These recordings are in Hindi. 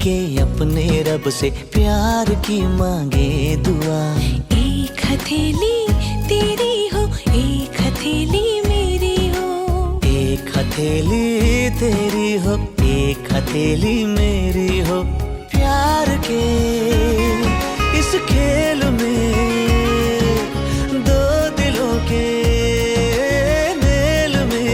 मिलके अपने रब से प्यार की मांगे दुआ। एक हथेली तेरी हो, एक हथेली मेरी हो। एक हथेली तेरी हो, एक हथेली मेरी हो। प्यार के इस खेल में दो दिलों के मेल में,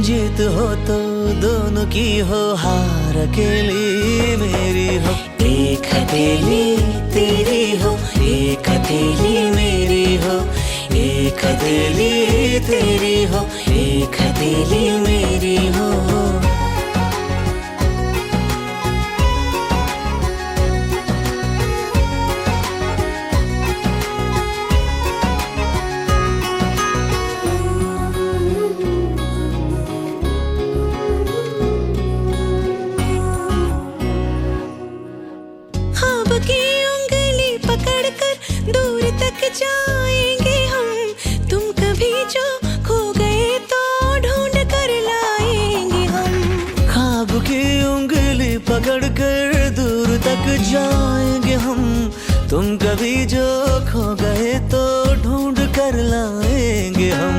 जीत हो तो दोनों की हो, हार अकेली मेरी हो। एक हथेली तेरी हो, एक हथेली मेरी हो। एक हथेली तेरी हो, एक हथेली मेरी हो। ख्वाब की उंगली पकड़कर दूर तक जाएंगे हम। तुम कभी जो खो गए तो ढूंढ कर लाएंगे हम। ख्वाब की उंगली पकड़कर दूर तक जाएंगे हम। तुम कभी जो खो गए तो ढूंढ कर लाएंगे हम।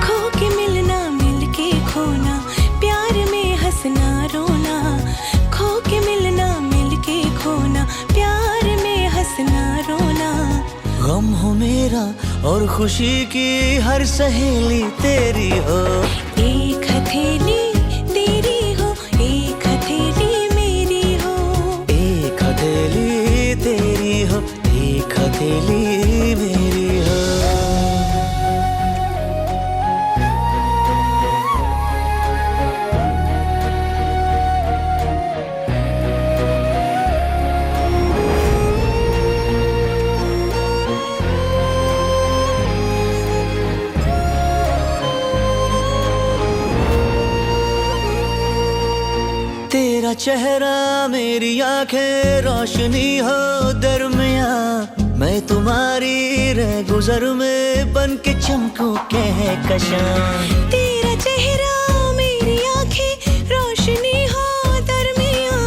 खो के मिलना, मिल के खोना, प्यार में हंसना रोना। खो के मिलना, मिल के खोना, प्यार में हंसना रोना। गम हो मेरा और खुशी की हर सहेली तेरी हो। एक हथेली तेरी हो, एक हथेली मेरी हो। एक हथेली तेरी हो, एक हथेली मेरी हो। तेरा चेहरा मेरी आंखें रोशनी हो दरमिया। मैं तुम्हारी रह गुजर में बन के चमकूं कहकशां। तेरा चेहरा मेरी आंखें रोशनी हो दरमिया।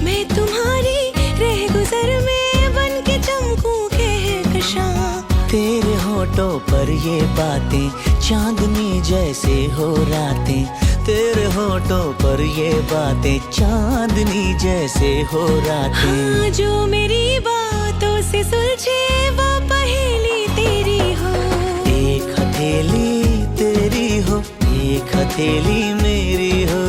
मैं तुम्हारी रह गुजर में बन के चमकूं कहकशां। तेरे होठों पर ये बातें चांदनी जैसे हो रातें। तेरे होठों पर ये बातें चांदनी जैसे हो रातें। हाँ, जो मेरी बातों से सुलझे वो पहेली तेरी हो। एक हथेली तेरी हो, एक हथेली मेरी हो।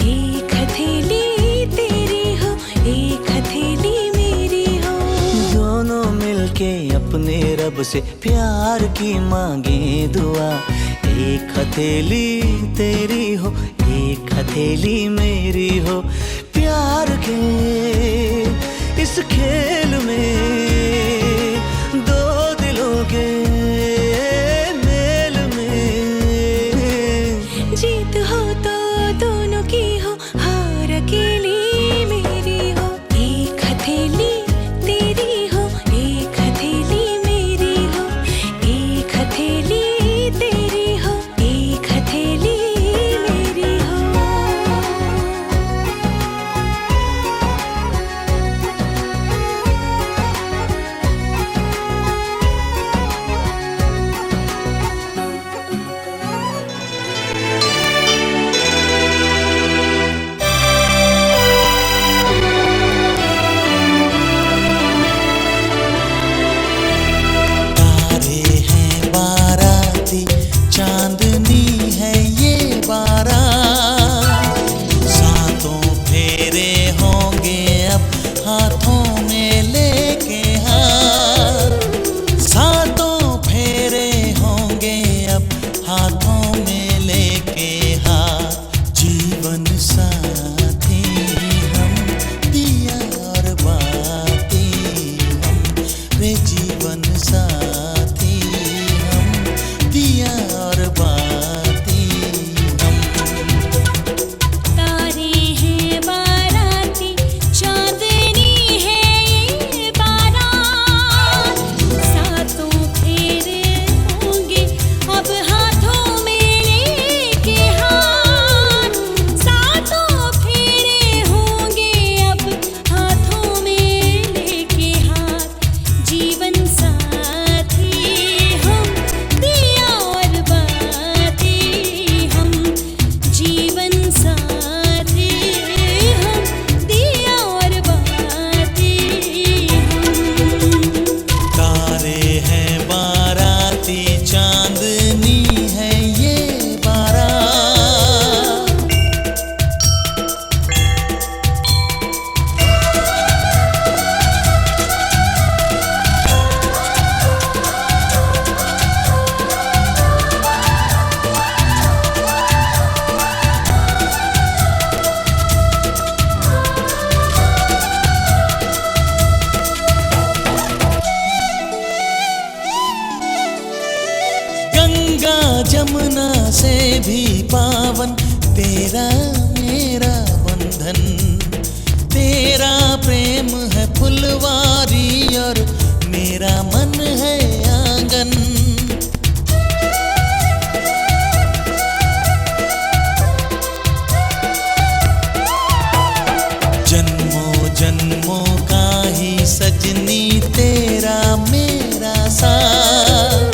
एक हथेली तेरी हो, एक हथेली मेरी हो। दोनों मिलके अपने रब से प्यार की मांगे दुआ। एक हथेली तेरी हो, एक हथेली मेरी हो। प्यार के इस खेल में दो दिलों के मेल में, जीत हो तो दोनों की हो, हार अकेली मेरी हो। एक हथेली तेरी हो, एक हथेली मेरी हो। एक हथेली तेरी हो, एक हथेली मेरी हो। तेरा मेरा बंधन, तेरा प्रेम है फुलवारी और मेरा मन है आंगन। जन्मों जन्मों का ही सजनी तेरा मेरा साथ,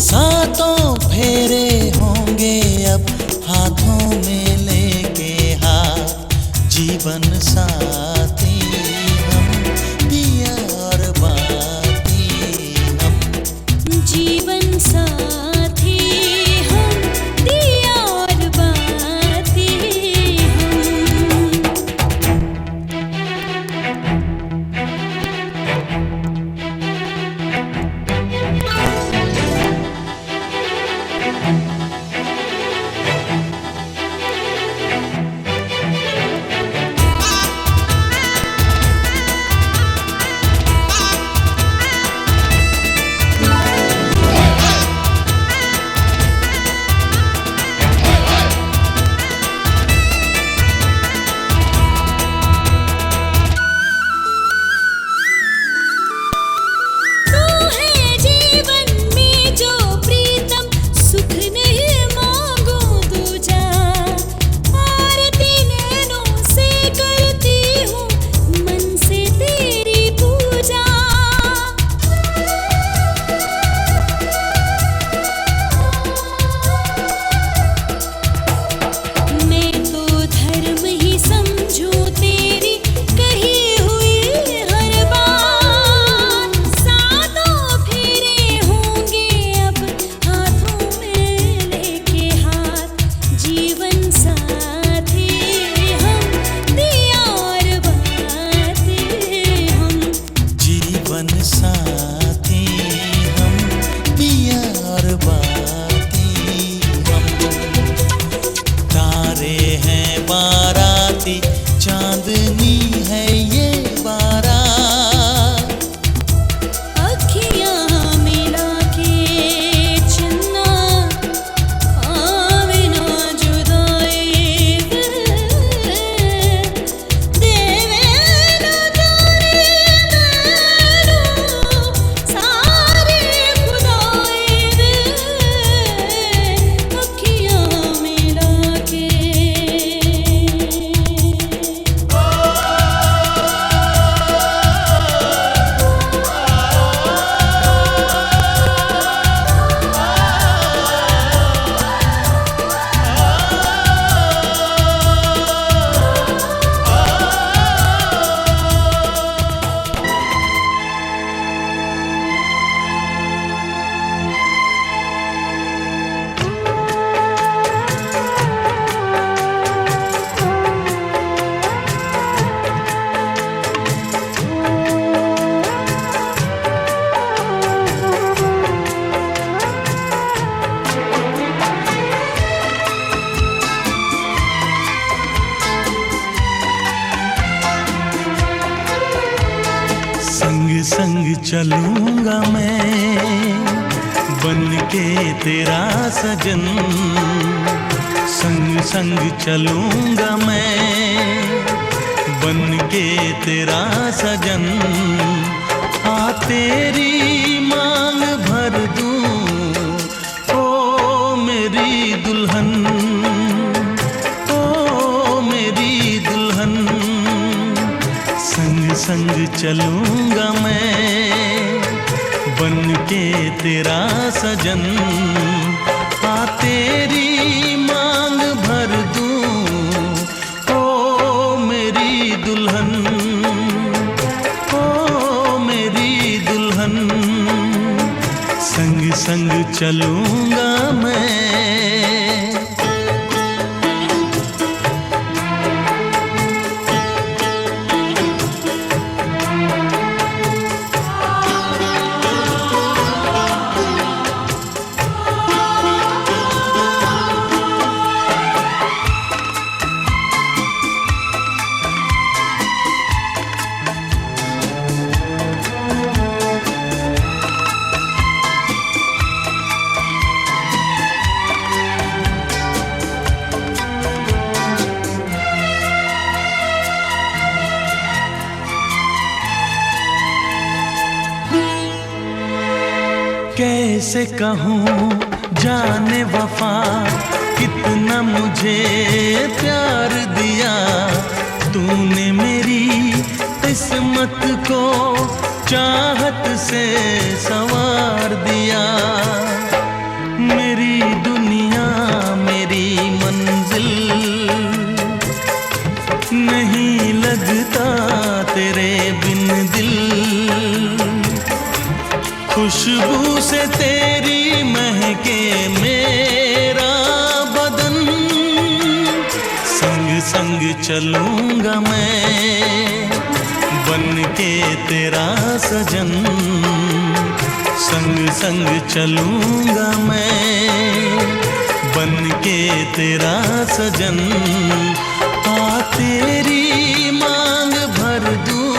सातों फेरे होंगे अब हाथों में लेके हाथ, जीवन साथी हम दिया और बाती हम, जीवन साथी हम दिया और बाती हम। चांदनी है ये बारात, अखियाँ मिला के चन्ना आवे ना जुदाई देवे ना जाने मैनू सारी खुदाई अखियाँ मिला के। संग संग चलूंगा मैं बन के तेरा सजन, संग संग चलूंगा मैं बन के तेरा सजन। आ तेरी मांग भर दूं ओ मेरी दुल्हन, ओ मेरी दुल्हन। संग संग चलूंगा मैं बन के तेरा सजन। आ तेरी मांग भर दूं ओ मेरी दुल्हन, ओ मेरी दुल्हन। संग संग चलूंगा मैं। कैसे कहूँ जाने वफा कितना मुझे प्यार दिया तूने मेरी किस्मत को चाहत से संवार दिया। मेरी दुनिया मेरी मंजिल नहीं लगता तेरे बिन दिल। खुशबू से तेरी महके मेरा बदन संग संग चलूंगा मैं बन के तेरा सजन। संग संग चलूंगा मैं बन के तेरा सजन। आ तेरी मांग भर दूं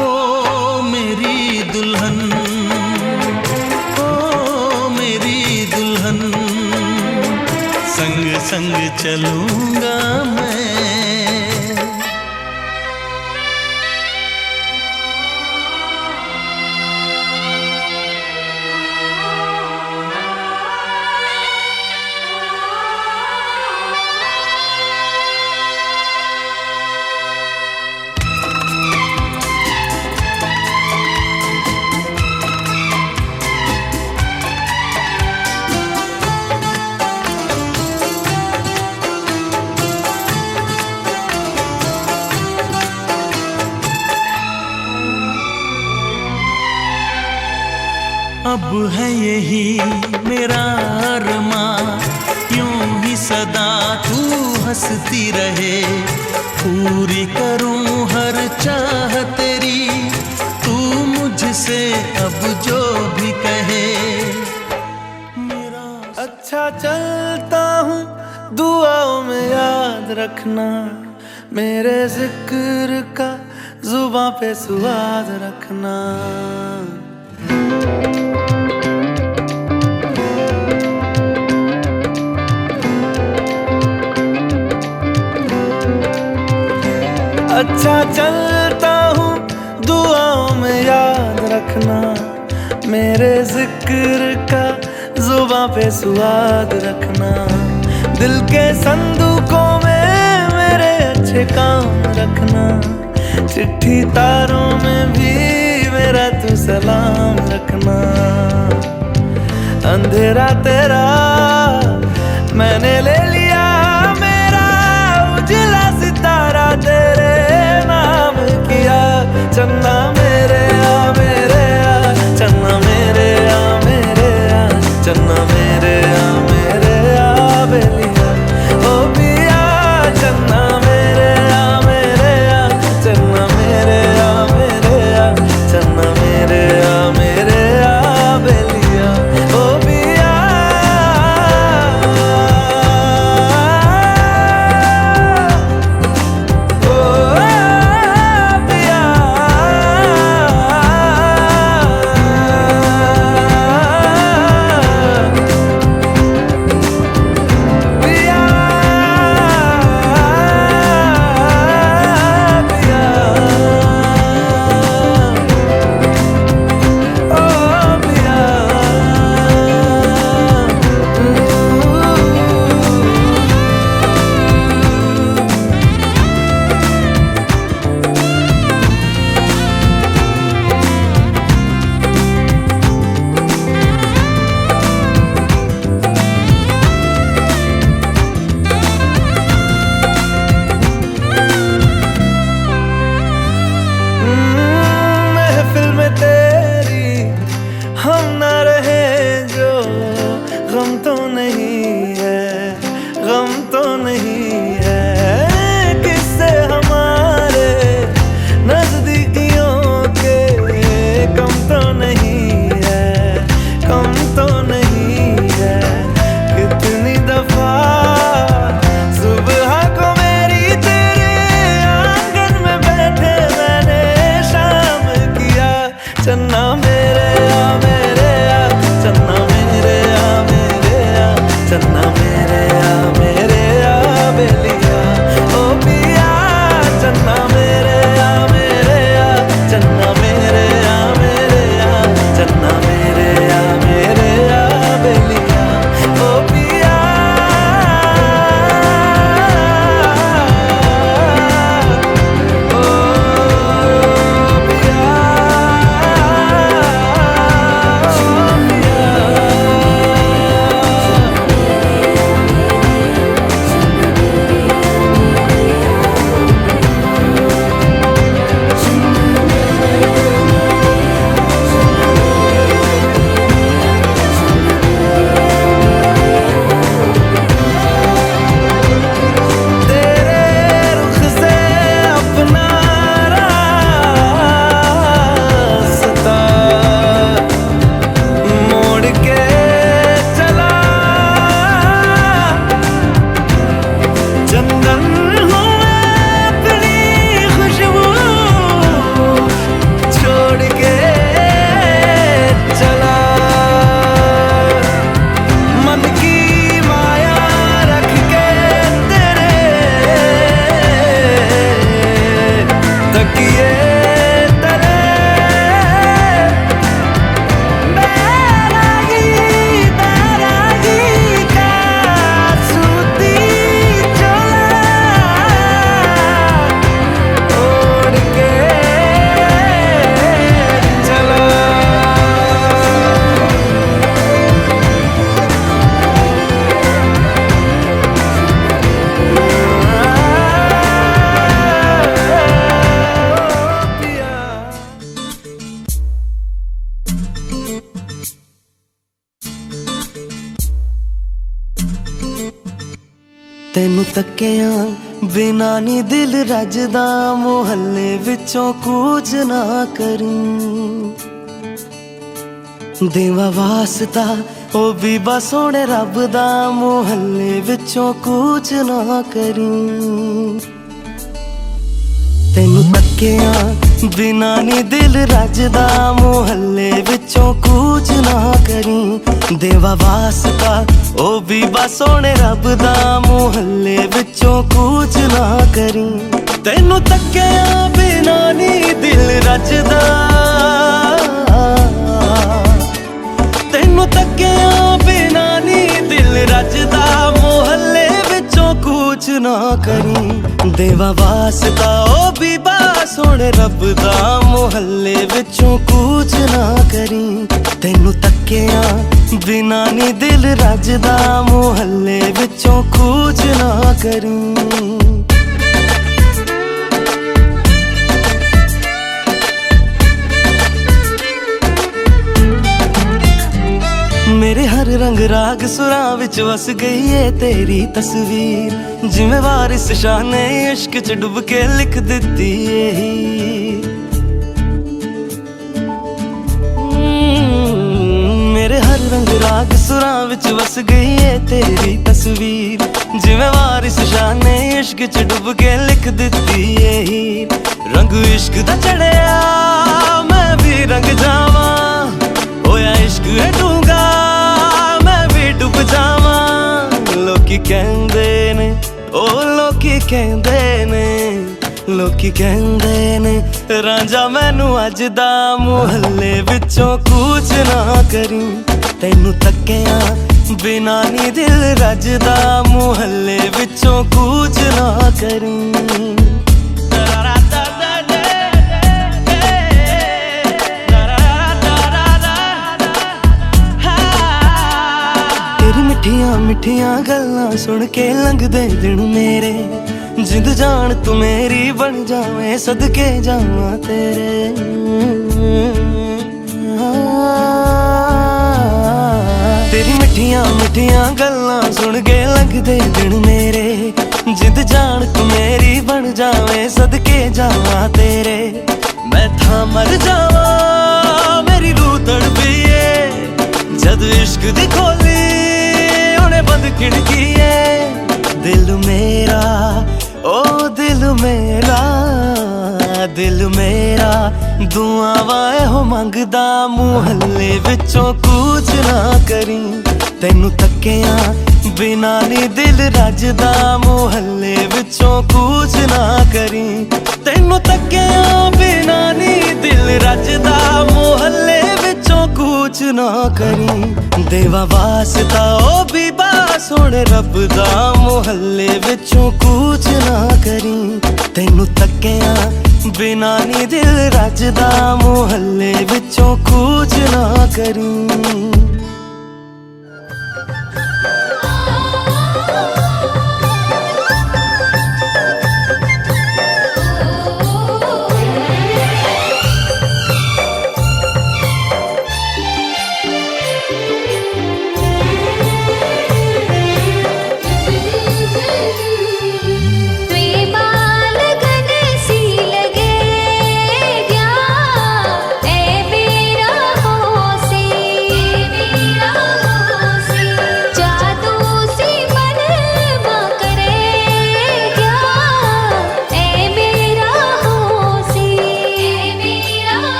ओ मेरी दुल्हन ओ मेरी दुल्हन। संग संग चलूंगा मैं। अब है यही मेरा अरमां यूं ही सदा तू हंसती रहे। पूरी करूं हर चाह तेरी तू मुझसे अब जो भी कहे। मेरा अच्छा चलता हूँ दुआओं में याद रखना मेरे जिक्र का जुबां पे स्वाद रखना। अच्छा चलता हूँ दुआओं में याद रखना मेरे जिक्र का जुबां पे स्वाद रखना। दिल के संदूकों में मेरे अच्छे काम रखना। चिट्ठी तारों में भी मेरा तू सलाम रखना। अंधेरा तेरा मैंने ले लिया मेरा उजला सितारा तेरे नाम किया। चन्ना मेरे आ चन्ना मेरे आ चन्ना मेरे आ बेलिया ओ पिया। चन्ना मेरे आ चन्ना मेरे आ चन्ना मेरे आ बेलिया ओ पिया। ਤੈਨੂੰ ਤੱਕਿਆ ਬਿਨਾ ਨੀ ਦਿਲ ਰੱਜਦਾ, ਮੁਹੱਲੇ ਵਿੱਚੋਂ ਕੂਚ ਨਾ ਕਰੀਂ। ਦੇਵਾ ਵਾਸਤਾ ਉਹ ਵੀ ਬਸ ਸੋਹਣੇ ਰੱਬ ਦਾ, ਮੁਹੱਲੇ ਵਿੱਚੋਂ ਕੂਚ ਨਾ ਕਰੀਂ। ਤੈਨੂੰ ਤੱਕਿਆ ਬਿਨਾ ਨੀ ਦਿਲ ਰੱਜਦਾ, ਮੁਹੱਲੇ ਵਿੱਚੋਂ ਕੂਚ ਨਾ ਕਰੀਂ। ਦੇਵਾ ਵਾਸਤਾ ਉਹ ਵੀ ਬਸ ਸੋਹਣੇ ਰੱਬ ਦਾ, ਮੁਹੱਲੇ ਵਿੱਚੋਂ ਕੂਚ ਨਾ ਕਰੀਂ। ਤੈਨੂੰ ਤੱਕਿਆ ਬਿਨਾ ਨੀ ਦਿਲ ਰੱਜਦਾ, ਤੈਨੂੰ ਤੱਕਿਆ ਬਿਨਾ ਨੀ ਦਿਲ ਰੱਜਦਾ, ਮੁਹੱਲੇ ਵਿੱਚੋਂ ਕੂਚ ਨਾ ਕਰੀਂ। ਦੇਵਾ ਵਾਸਤਾ ਉਹ ਵੀ ਬਸ ਸੋਹਣੇ ਰੱਬ ਦਾ, ਮੁਹੱਲੇ ਵਿੱਚੋਂ ਕੂਚ ਨਾ ਕਰੀਂ। ਤੈਨੂੰ ਤੱਕਿਆ ਬਿਨਾ ਨੀ ਦਿਲ ਰੱਜਦਾ, ਮੁਹੱਲੇ ਵਿੱਚੋਂ ਕੂਚ ਨਾ ਕਰੀਂ। ਮੇਰੇ ਹਰ ਰੰਗ ਰਾਗ ਸੁਰਾਂ ਵਿੱਚ ਵਸ ਗਈ ਏ ਤੇਰੀ ਤਸਵੀਰ, ਜਿਵੇਂ ਵਾਰਿਸ ਸ਼ਾਹ ਨੇ ਇਸ਼ਕ 'ਚ ਡੁੱਬ ਕੇ ਲਿਖ ਦਿੱਤੀ ਏ। ਮੇਰੇ ਹਰ ਰੰਗ ਰਾਗ ਸੁਰਾਂ ਵਿੱਚ ਵਸ ਗਈ ਏ ਤੇਰੀ ਤਸਵੀਰ, ਜਿਵੇਂ ਵਾਰਿਸ ਸ਼ਾਹ ਨੇ ਇਸ਼ਕ 'ਚ ਡੁੱਬ ਕੇ ਲਿਖ ਦਿੱਤੀ ਏ। ਰੰਗ ਇਸ਼ਕ ਦਾ ਚੜਿਆ ਮੈਂ ਵੀ ਰੰਗ ਜਾਵਾਂ, ਹੋਇਆ ਇਸ਼ਕ ਹੈ ਡੂੰਘਾ ਡੁੱਬ ਜਾਵਾਂ। ਲੋਕੀ ਕਹਿੰਦੇ ਨੇ, ਉਹ ਲੋਕੀ ਕਹਿੰਦੇ ਨੇ, ਲੋਕੀ ਕਹਿੰਦੇ ਨੇ ਰਾਂਝਾ ਮੈਨੂੰ ਅੱਜ ਦਾ, ਮੁਹੱਲੇ ਵਿੱਚੋਂ ਕੂਚ ਨਾ ਕਰੀਂ। ਤੈਨੂੰ ਤੱਕਿਆ ਬਿਨਾ ਨੀ ਦਿਲ ਰੱਜਦਾ, ਮੁਹੱਲੇ ਵਿੱਚੋਂ ਕੂਚ ਨਾ ਕਰੀਂ। ਮਿੱਠੀਆਂ ਮਿੱਠੀਆਂ ਗੱਲਾਂ ਸੁਣ ਕੇ ਲੰਘਦੇ ਦਿਨ ਮੇਰੇ, ਜਿੰਦ ਜਾਨ ਤੂੰ ਮੇਰੀ ਬਣ ਜਾਵੇਂ, ਸਦਕੇ ਜਾਵਾਂ ਤੇਰੇ। ਤੇਰੀ ਮਿੱਠੀਆਂ ਮਿੱਠੀਆਂ ਗੱਲਾਂ ਸੁਣ ਕੇ ਲੰਘਦੇ ਦਿਨ ਮੇਰੇ, ਜਿੰਦ ਜਾਨ ਤੂੰ ਮੇਰੀ ਬਣ ਜਾਵੇਂ, ਸਦਕੇ ਜਾਵਾਂ ਤੇਰੇ। ਮੈਂ ਥਾਂ ਮਰ ਜਾਵਾਂ ਮੇਰੀ ਰੂਹ ਤੜਪੀ ਏ, ਜਦ ਇਸ਼ਕ ਦੀ ਖੋਲੀ ਬੰਦ ਖਿੜਕੀਏ। ਦਿਲ ਮੇਰਾ ਓ ਦਿਲ ਮੇਰਾ, ਦਿਲ ਮੇਰਾ ਦੁਆਵਾਂ ਇਹੋ ਮੰਗਦਾ, ਮੁਹੱਲੇ ਵਿੱਚੋਂ ਕੂਚ ਨਾ ਕਰੀਂ। ਤੈਨੂੰ ਤੱਕਿਆ ਬਿਨਾ ਨੀ ਦਿਲ ਰੱਜਦਾ, ਮੁਹੱਲੇ ਵਿੱਚੋਂ ਕੂਚ ਨਾ ਕਰੀਂ। ਤੈਨੂੰ ਤੱਕਿਆ ਬਿਨਾ ਨੀ ਦਿਲ ਰੱਜਦਾ, ਮੁਹੱਲੇ ਵਿੱਚੋਂ ਕੂਚ ਨਾ ਕਰੀਂ। ਦੇਵਾ ਵਾਸਤਾ ਉਹ ਵੀ ਬਸ ਸੋਹਣੇ ਰੱਬ ਦਾ, ਮੁਹੱਲੇ ਵਿੱਚੋਂ ਕੂਚ ਨਾ ਕਰੀਂ। ਤੈਨੂੰ ਤੱਕਿਆ ਬਿਨਾ ਨੀ ਦਿਲ ਰੱਜਦਾ, ਮੁਹੱਲੇ ਵਿੱਚੋਂ ਕੂਚ ਨਾ ਕਰੀਂ।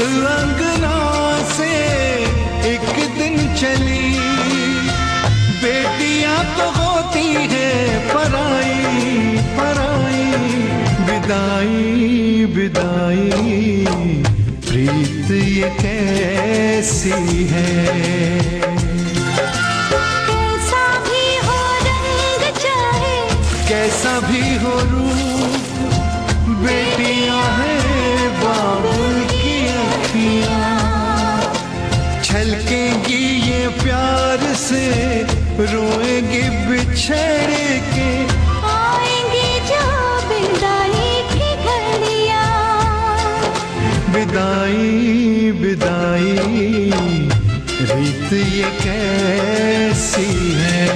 अंगना से एक दिन चली, बेटियां तो होती है पराई पराई, विदाई विदाई प्रीत ये कैसी है। कैसा भी हो रंग चाहे, कैसा भी हो रूप, बेटियां हैं बाबुल की अखियां, छलकेंगी ये प्यार से, रोएंगी बिछड़ के, आएंगी जो विदाई की घड़ियां। विदाई विदाई रीत ये कैसी है।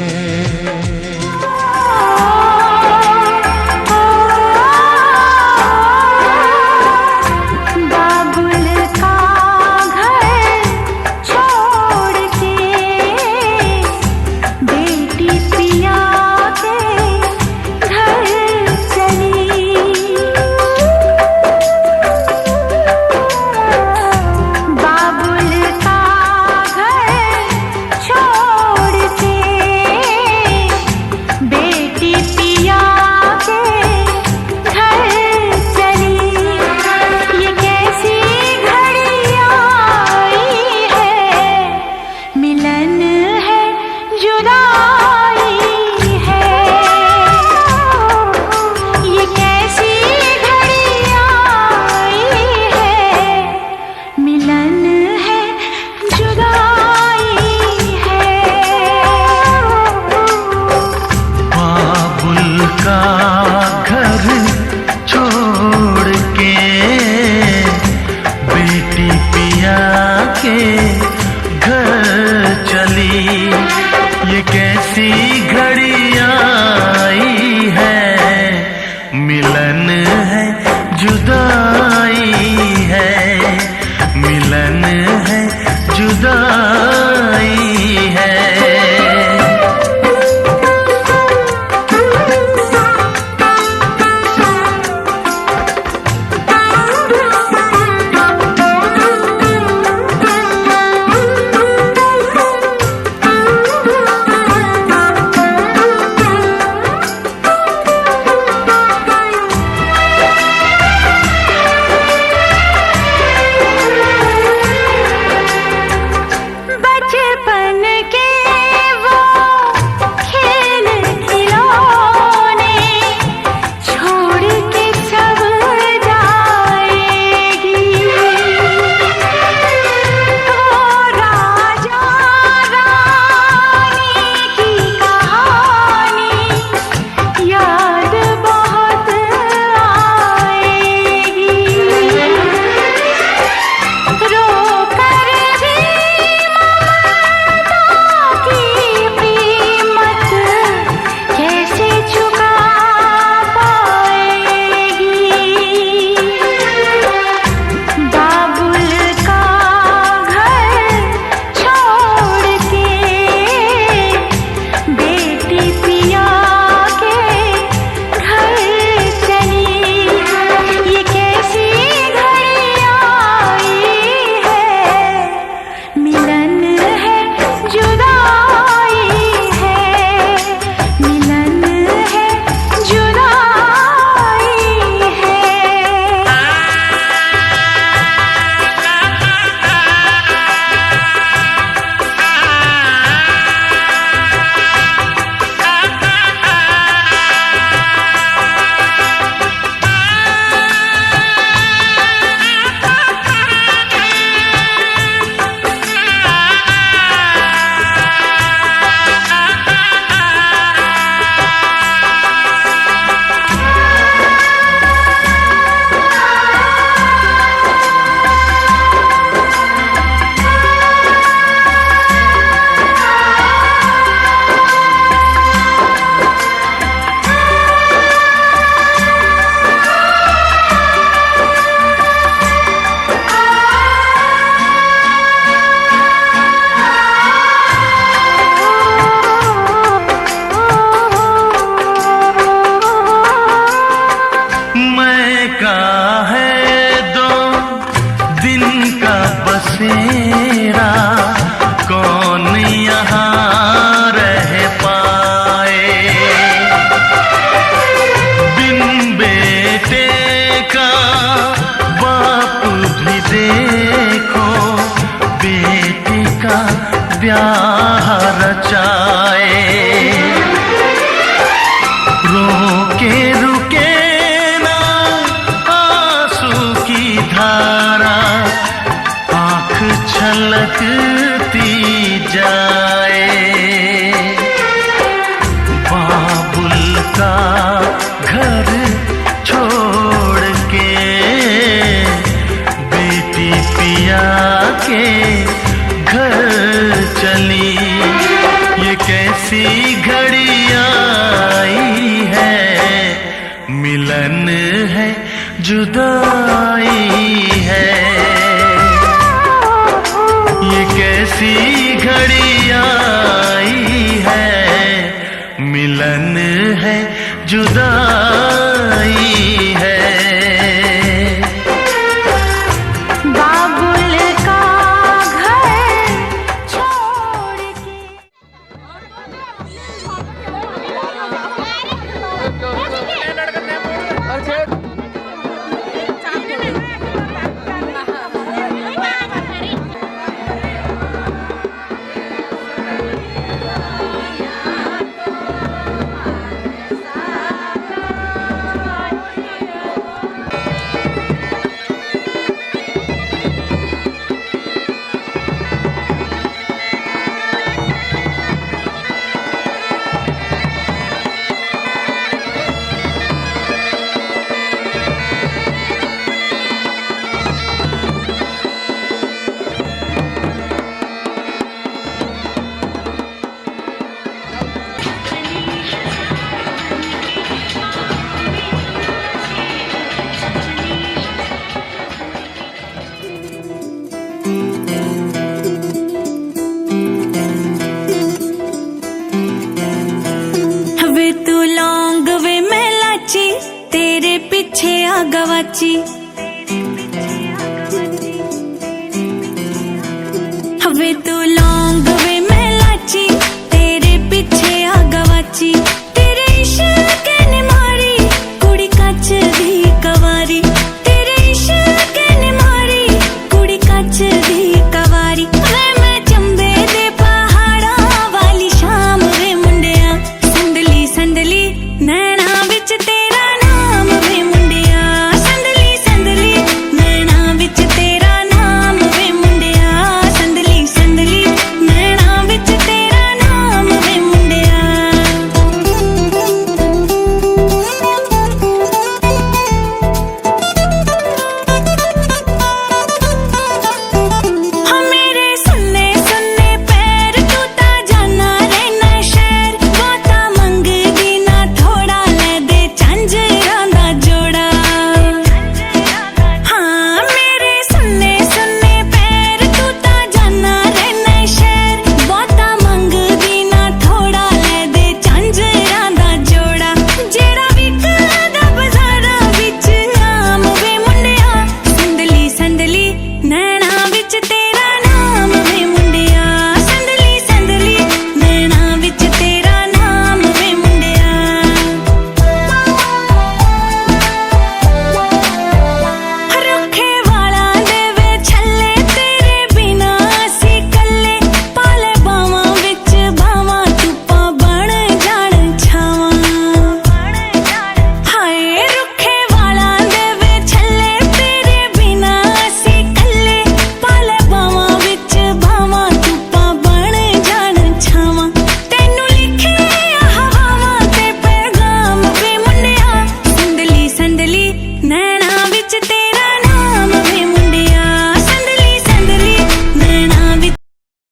ब्याह रचाए। रोके रुके ना आंसू की धारा, आंख छलकती जाए। बाबुल का घर छोड़ के बेटी पिया के घर चली, ये कैसी घड़ी आई है, मिलन है जुदाई है। ये कैसी घड़ी आई है, मिलन है जुदाई